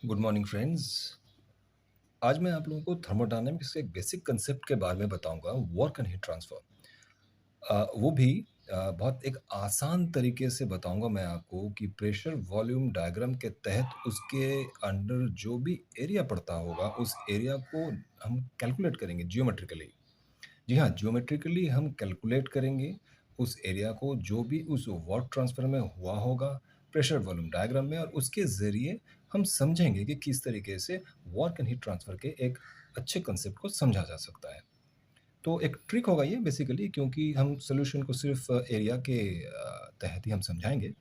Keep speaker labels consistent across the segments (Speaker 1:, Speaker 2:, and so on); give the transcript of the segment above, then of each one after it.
Speaker 1: Good morning friends. आज मैं आप लोगों को थर्मोडायनामिक्स के एक बेसिक कंसेप्ट के बारे में बताऊंगा, वर्क एंड हीट ट्रांसफर। वो भी बहुत एक आसान तरीके से बताऊंगा मैं आपको कि प्रेशर वॉल्यूम डायग्राम के तहत उसके अंडर जो भी एरिया पड़ता होगा उस एरिया को हम कैलकुलेट करेंगे जियोमेट्रिकली। जी हाँ, जियोमेट्रिकली हम कैलकुलेट करेंगे उस एरिया को जो भी उस वर्क ट्रांसफर में हुआ होगा प्रेशर वॉल्यूम डायग्राम में, और उसके ज़रिए हम समझेंगे कि किस तरीके से वर्क एंड हीट ट्रांसफर के एक अच्छे कंसेप्ट को समझा जा सकता है। तो एक ट्रिक होगा ये बेसिकली, क्योंकि हम सोल्यूशन को सिर्फ एरिया के तहत ही हम समझाएंगे,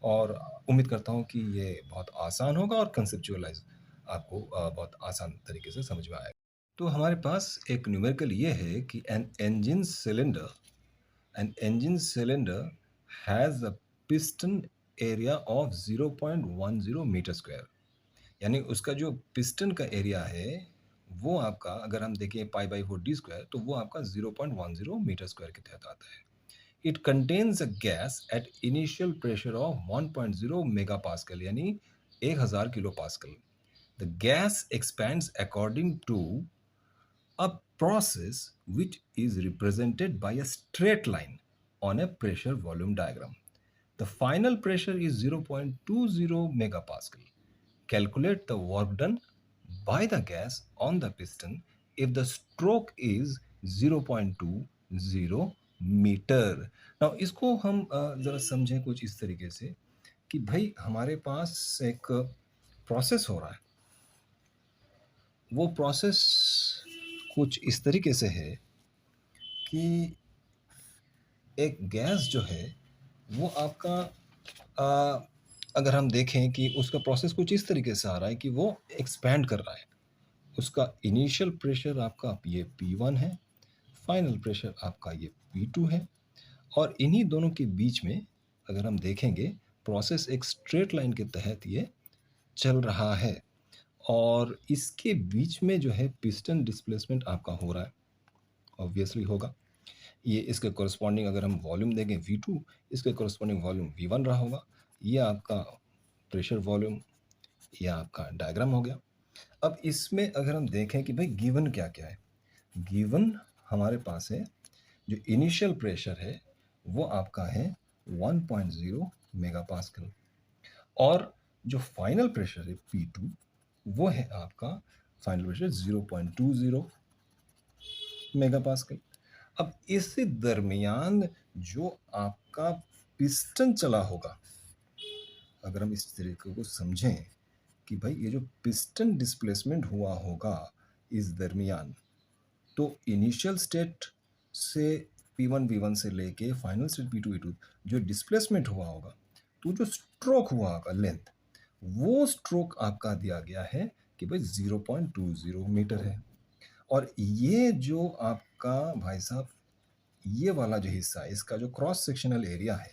Speaker 1: और उम्मीद करता हूँ कि ये बहुत आसान होगा और कंसेप्चुअलाइज आपको बहुत आसान तरीके से समझ में आएगा। तो हमारे पास एक न्यूमेरिकल ये है कि an engine cylinder has a piston area of 0.10 metre square. यानी उसका जो पिस्टन का एरिया है वो आपका, अगर हम देखें पाई बाई 4 d स्क्वायर, तो वो आपका 0.10 मीटर स्क्वायर के तहत आता है। It contains a gas at initial pressure of 1.0 mega pascal, यानी 1000 kilo pascal. The gas expands according to a process which is represented by a straight line on a pressure volume diagram. The final pressure is 0.20 megapascal. Calculate the work done by the gas on the piston if the stroke is 0.20 metre. Now इसको हम ज़रा समझें कुछ इस तरीके से कि भाई हमारे पास एक प्रोसेस हो रहा है। वो प्रोसेस कुछ इस तरीके से है कि एक गैस जो है वो आपका अगर हम देखें कि उसका प्रोसेस कुछ इस तरीके से आ रहा है कि वो एक्सपैंड कर रहा है। उसका इनिशियल प्रेशर आपका ये P1 है, फाइनल प्रेशर आपका ये P2 है, और इन्हीं दोनों के बीच में अगर हम देखेंगे प्रोसेस एक स्ट्रेट लाइन के तहत ये चल रहा है, और इसके बीच में जो है पिस्टन डिस्प्लेसमेंट आपका हो रहा है, ऑब्वियसली होगा। ये इसके कॉरस्पॉन्डिंग अगर हम वॉल्यूम देंगे V2, इसके कॉरस्पॉन्डिंग वॉल्यूम V1 रहा होगा। ये आपका प्रेशर वॉल्यूम, ये आपका डायग्राम हो गया। अब इसमें अगर हम देखें कि भाई गिवन क्या क्या है, गिवन हमारे पास है जो इनिशियल प्रेशर है वो आपका है 1.0 मेगा पास्कल, और जो फाइनल प्रेशर है P2 वो है आपका फाइनल प्रेशर 0.20 मेगा पास्कल। अब इस दरमियान जो आपका पिस्टन चला होगा, अगर हम इस तरीके को समझें कि भाई ये जो पिस्टन डिस्प्लेसमेंट हुआ होगा इस दरमियान, तो इनिशियल स्टेट से P1 V1 से लेके फाइनल स्टेट P2 V2 जो डिस्प्लेसमेंट हुआ होगा, तो जो स्ट्रोक हुआ होगा लेंथ, वो स्ट्रोक आपका दिया गया है कि भाई 0.20 मीटर है। और ये जो आपका भाई साहब ये वाला जो हिस्सा है, इसका जो क्रॉस सेक्शनल एरिया है,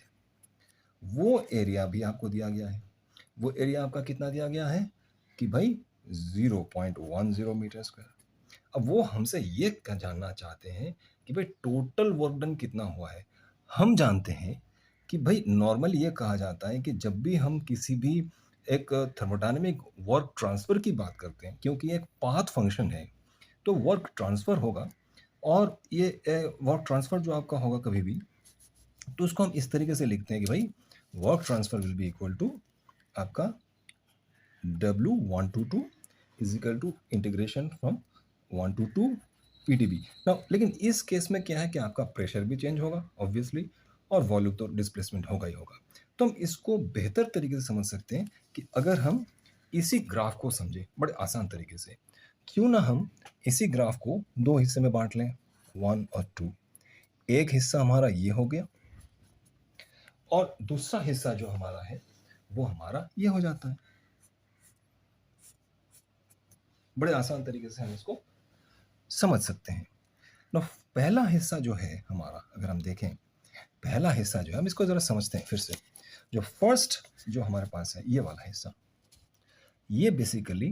Speaker 1: वो एरिया भी आपको दिया गया है। वो एरिया आपका कितना दिया गया है कि भाई 0.10 मीटर स्क्वायर। अब वो हमसे ये जानना चाहते हैं कि भाई टोटल वर्क डन कितना हुआ है। हम जानते हैं कि भाई नॉर्मली ये कहा जाता है कि जब भी हम किसी भी एक थर्मोडायनेमिक वर्क ट्रांसफर की बात करते हैं, क्योंकि एक पाथ फंक्शन है, तो वर्क ट्रांसफर होगा। और ये वर्क ट्रांसफर जो आपका होगा कभी भी, तो उसको हम इस तरीके से लिखते हैं कि भाई work transfer will be equal to आपका W1 to 2 is equal to integration from 1 to 2 PdB। Now लेकिन इस केस में क्या है कि आपका प्रेशर भी चेंज होगा ऑब्वियसली, और वॉल्यूम तो डिस्प्लेसमेंट होगा ही होगा। तो हम इसको बेहतर तरीके से समझ सकते हैं कि अगर हम इसी ग्राफ को समझें बड़े आसान तरीके से, क्यों ना हम इसी ग्राफ को दो हिस्से में बांट लें, 1 और 2। एक हिस्सा हमारा ये हो गया, और दूसरा हिस्सा जो हमारा है वो हमारा ये हो जाता है। बड़े आसान तरीके से हम इसको समझ सकते हैं। ना पहला हिस्सा जो है हमारा, अगर हम देखें पहला हिस्सा जो है, हम इसको ज़रा समझते हैं फिर से। जो फर्स्ट जो हमारे पास है ये वाला हिस्सा, ये बेसिकली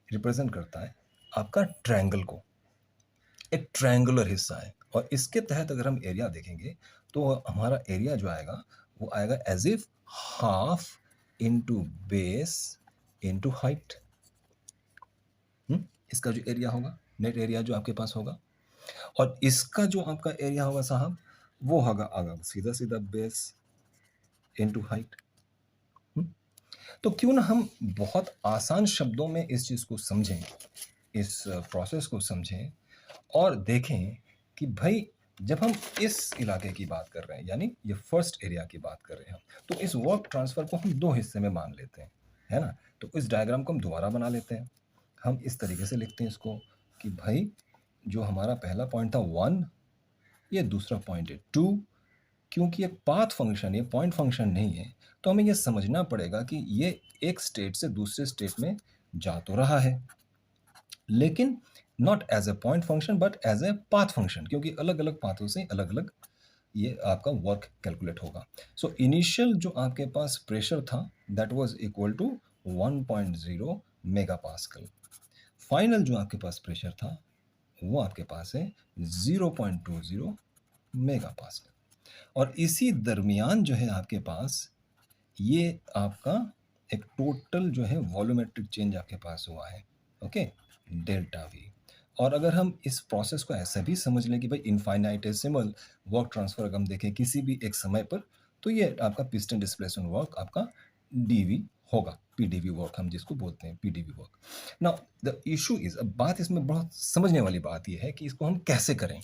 Speaker 1: रिप्रेजेंट करता है आपका ट्रायंगल को। एक ट्रायंगुलर हिस्सा है, और इसके तहत अगर हम एरिया देखेंगे तो हमारा एरिया जो आएगा वो आएगा as if half into base into height. इसका जो एरिया होगा, नेट एरिया जो आपके पास होगा, और इसका जो आपका एरिया होगा साहब, वो होगा आगा सीधा-सीधा बेस इनटू हाइट। तो क्यों ना हम बहुत आसान शब्दों में इस चीज़ को समझें, इस प्रोसेस को समझें और देखें कि भाई जब हम इस इलाके की बात कर रहे हैं, यानी ये फर्स्ट एरिया की बात कर रहे हैं, तो इस वर्क ट्रांसफ़र को हम 2 हिस्से में मान लेते हैं, है ना? तो इस डायग्राम को हम दोबारा बना लेते हैं। हम इस तरीके से लिखते हैं इसको कि भाई जो हमारा पहला पॉइंट था 1, ये दूसरा पॉइंट है 2। क्योंकि एक पाथ फंक्शन, ये पॉइंट फंक्शन नहीं है, तो हमें ये समझना पड़ेगा कि ये एक स्टेट से दूसरे स्टेट में जा तो रहा है, लेकिन not as a point function but as a path function, क्योंकि अलग अलग पाथों से अलग अलग ये आपका वर्क कैलकुलेट होगा। सो इनिशियल जो आपके पास प्रेशर था that was equal to 1.0 mega pascal. Final जो आपके पास प्रेशर था वो आपके पास है 0.20 मेगा पास्कल। और इसी दरमियान जो है आपके पास ये आपका एक टोटल जो है वॉल्यूमेट्रिक चेंज आपके पास हुआ है, ओके, डेल्टा वी। और अगर हम इस प्रोसेस को ऐसा भी समझ लें कि भाई इनफाइनाइटेसिमल वर्क ट्रांसफर अगर हम देखें किसी भी एक समय पर, तो ये आपका पिस्टन डिस्प्लेसमेंट वर्क आपका डीवी होगा, पीडीवी वर्क हम जिसको बोलते हैं, PDV work. Now the issue is, अब बात इसमें बहुत समझने वाली बात ये है कि इसको हम कैसे करें।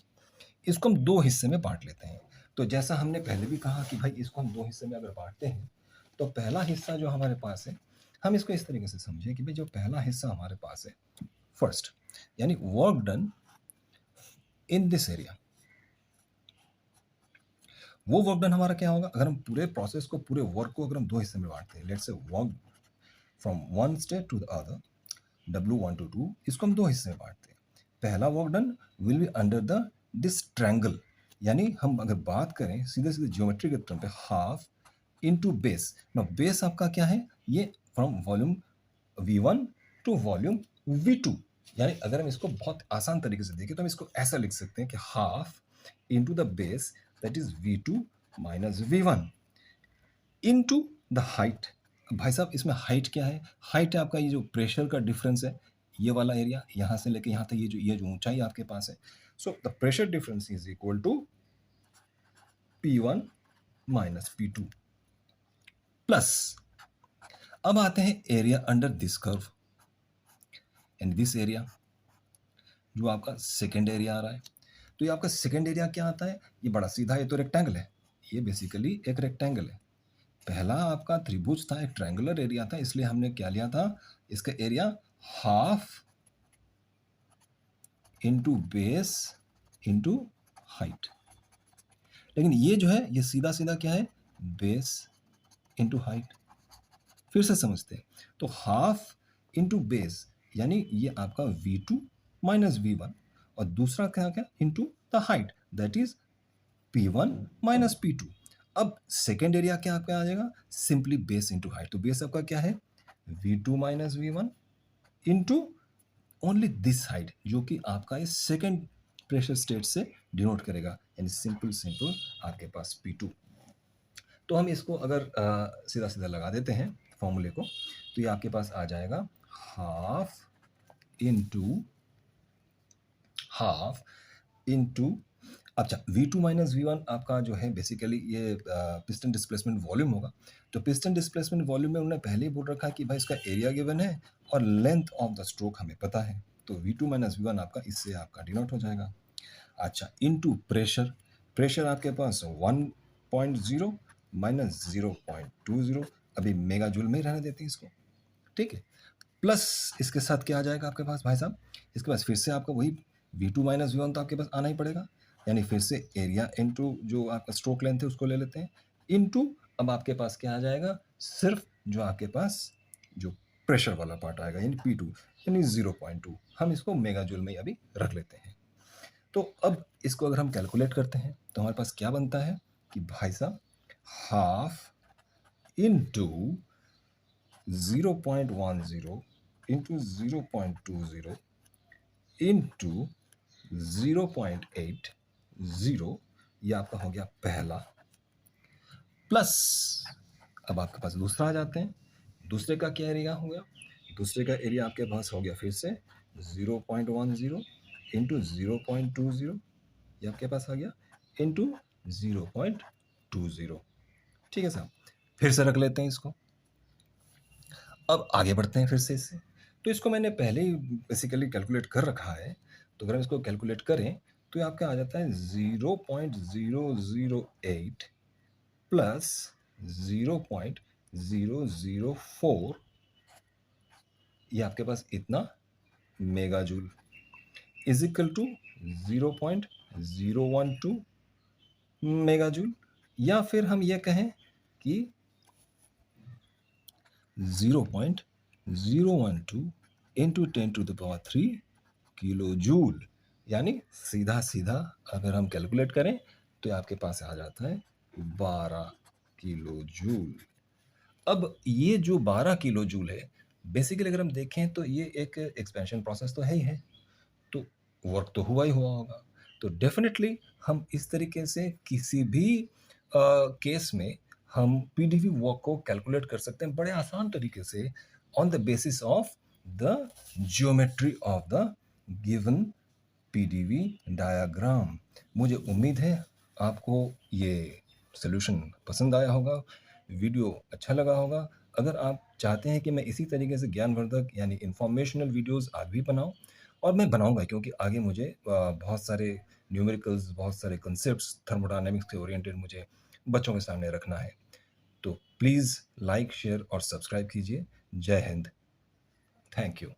Speaker 1: इसको हम 2 हिस्से में बाँट लेते हैं। तो जैसा हमने पहले भी कहा कि भाई इसको हम 2 हिस्से में अगर बाँटते हैं, तो पहला हिस्सा जो हमारे पास है, हम इसको इस तरीके से समझें कि भाई जो पहला हिस्सा हमारे पास है, फर्स्ट, यानी work done in this area, वो वर्क डन हमारा क्या होगा? अगर हम पूरे प्रोसेस को, पूरे वर्क को अगर हम 2 हिस्से में बाँटते हैं, let's say work from one state to the other, W1 to 2, इसको हम 2 हिस्से में बाँटते हैं। पहला work done will be under the this triangle, यानी हम अगर बात करें सीधे-सीधे ज्योमेट्री के टर्म पे, half into base. Now base आपका क्या है? ये from volume V1 to volume V2, यानी अगर हम इसको बहुत आसान तरीके से देखें तो हम इसको ऐसा लिख सकते हैं कि half into the base that is V2 minus V1 into the height. भाई साहब इसमें हाइट क्या है? हाइट है आपका ये जो प्रेशर का डिफरेंस है, ये वाला एरिया यहाँ से लेके यहाँ तक, ये जो ऊंचाई आपके पास है। So the pressure difference is equal to P1 minus P2 plus, अब आते हैं area under this curve, and this area जो आपका सेकेंड एरिया आ रहा है। तो ये आपका सेकेंड एरिया क्या आता है? ये बड़ा सीधा, ये तो रेक्टेंगल है, ये बेसिकली एक रेक्टेंगल है। पहला आपका त्रिभुज था, एक ट्रायंगुलर एरिया था, इसलिए हमने क्या लिया था? इसका area half into base into height. लेकिन ये जो है, ये सीधा सीधा क्या है? Base into height. फिर से समझते हैं, तो हाफ इनटू बेस, यानी ये आपका V2 माइनस V1, और दूसरा क्या क्या? Into the height that is P1 minus P2। अब सेकेंड एरिया क्या आपका आ जाएगा? Simply base into height. तो बेस आपका क्या है? V2 minus V1 into only this height, जो कि आपका इस सेकेंड प्रेशर स्टेट से डिनोट करेगा, यानी सिंपल सिंपल आपके पास P2। तो हम इसको अगर सीधा सीधा लगा देते हैं फॉर्मूले को, तो ये आपके पास आ जाएगा हाफ इनटू, अच्छा V2 माइनस V1 आपका जो है बेसिकली ये पिस्टन डिस्प्लेसमेंट वॉल्यूम होगा। तो पिस्टन डिस्प्लेसमेंट वॉल्यूम में उन्होंने पहले ही बोल रखा है कि भाई इसका एरिया गिवन है और लेंथ ऑफ द स्ट्रोक हमें पता है, तो V2 माइनस V1 आपका इससे आपका डिनोट हो जाएगा। अच्छा, इनटू प्रेशर, प्रेशर आपके पास 1.0 माइनस 0.20, अभी मेगा जूल में ही रहने देते हैं इसको, ठीक है। प्लस इसके साथ क्या आ जाएगा आपके पास भाई साहब? इसके पास फिर से आपका वही V2 माइनस V1 तो आपके पास आना ही पड़ेगा, यानी फिर से एरिया इनटू जो आपका स्ट्रोक लेंथ है उसको ले लेते हैं, इनटू अब आपके पास क्या आ जाएगा? सिर्फ जो आपके पास जो प्रेशर वाला पार्ट आएगा, यानी P2, यानी 0.2। हम इसको मेगा जूल में अभी रख लेते हैं। तो अब इसको अगर हम कैलकुलेट करते हैं तो हमारे पास क्या बनता है कि भाई साहब हाफ इनटू 0.10 इंटू 0.20 इंटू 0.80, ये आपका हो गया पहला, प्लस अब आपके पास दूसरा आ जाते हैं। दूसरे का क्या एरिया हो गया? दूसरे का एरिया आपके पास हो गया फिर से 0.10 इंटू 0.20, ये आपके पास आ गया, इंटू 0.20। ठीक है साहब, फिर से रख लेते हैं इसको। अब आगे बढ़ते हैं फिर से इससे। तो इसको मैंने पहले ही बेसिकली कैलकुलेट कर रखा है, तो अगर हम इसको कैलकुलेट करें तो ये आपका आ जाता है 0.008 प्लस 0.004, ये आपके पास इतना mega joule is equal to 0.012 mega joule, या फिर हम ये कहें कि 0.012 इंटू 10⁻³ किलो जूल, यानी सीधा सीधा अगर हम कैलकुलेट करें तो आपके पास आ जाता है 12 किलो जूल। अब ये जो 12 किलो जूल है, बेसिकली अगर हम देखें तो ये एक एक्सपेंशन प्रोसेस तो है ही है, तो वर्क तो हुआ ही हुआ होगा। तो डेफिनेटली हम इस तरीके से किसी भी केस में हम पीडीवी वर्क को कैलकुलेट कर सकते हैं बड़े आसान तरीके से, on the basis of the geometry of the given PDV diagram. मुझे उम्मीद है आपको ये सॉल्यूशन पसंद आया होगा, वीडियो अच्छा लगा होगा। अगर आप चाहते हैं कि मैं इसी तरीके से ज्ञानवर्धक यानी इंफॉर्मेशनल वीडियोस आगे भी बनाऊं, और मैं बनाऊंगा क्योंकि आगे मुझे बहुत सारे न्यूमेरिकल्स, बहुत सारे कंसेप्ट्स थर्मोडायनेमिक्स के ओरिएंटेड मुझे बच्चों के सामने रखना है। तो प्लीज़ लाइक, शेयर और सब्सक्राइब कीजिए। जय हिंद। Thank you.